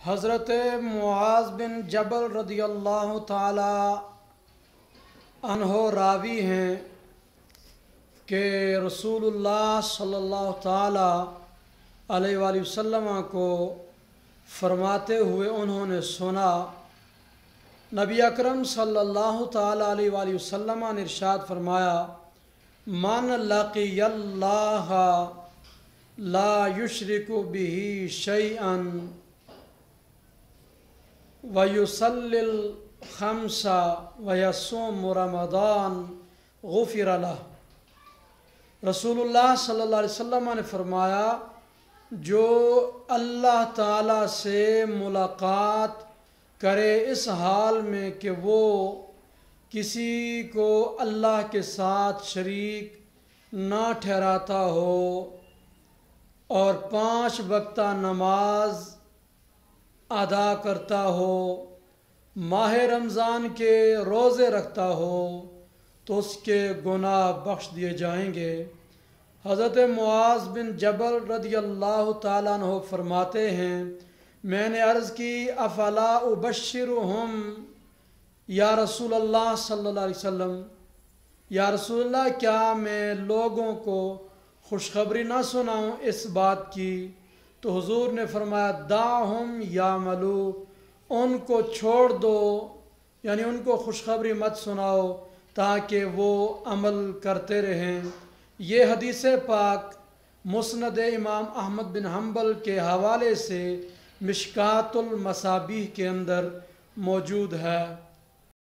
حضرت معاذ بن جبل رضی اللہ تعالی عنہ راوی ہیں کہ رسول اللہ صلی اللہ تعالی علیہ وآلہ وسلم کو فرماتے ہوئے انہوں نے سنا، نبی اکرم صلی اللہ تعالی علیہ وآلہ وسلم نے ارشاد فرمایا، من لقی اللہ لا یشرک بہ شیئا ویصلی الخمس ویصوم رمضان غفر لہ۔ رسول اللہ صلی اللہ علیہ وسلم نے فرمایا، جو اللہ تعالیٰ سے ملاقات کرے اس حال میں کہ وہ کسی کو اللہ کے ساتھ شریک نہ ٹھہراتا ہو اور 5 وقتہ نماز ادا کرتا ہو، ماہ رمضان کے روزے رکھتا ہو، تو اس کے گناہ بخش دیے جائیں گے۔ حضرت معاذ بن جبل رضی اللہ تعالیٰ عنہ فرماتے ہیں، میں نے عرض کی، افلا ابشرہم یا رسول اللہ صلی اللہ علیہ وسلم، یا رسول اللہ کیا میں لوگوں کو خوشخبری نہ سناؤں اس بات کی؟ تو حضور نے فرمایا، دعہم یعملوا، ان کو چھوڑ دو، یعنی ان کو خوشخبری مت سناؤ تاکہ وہ عمل کرتے رہیں۔ یہ حدیث پاک مسند امام احمد بن حنبل کے حوالے سے مشکوٰۃ المصابیح کے اندر موجود ہے۔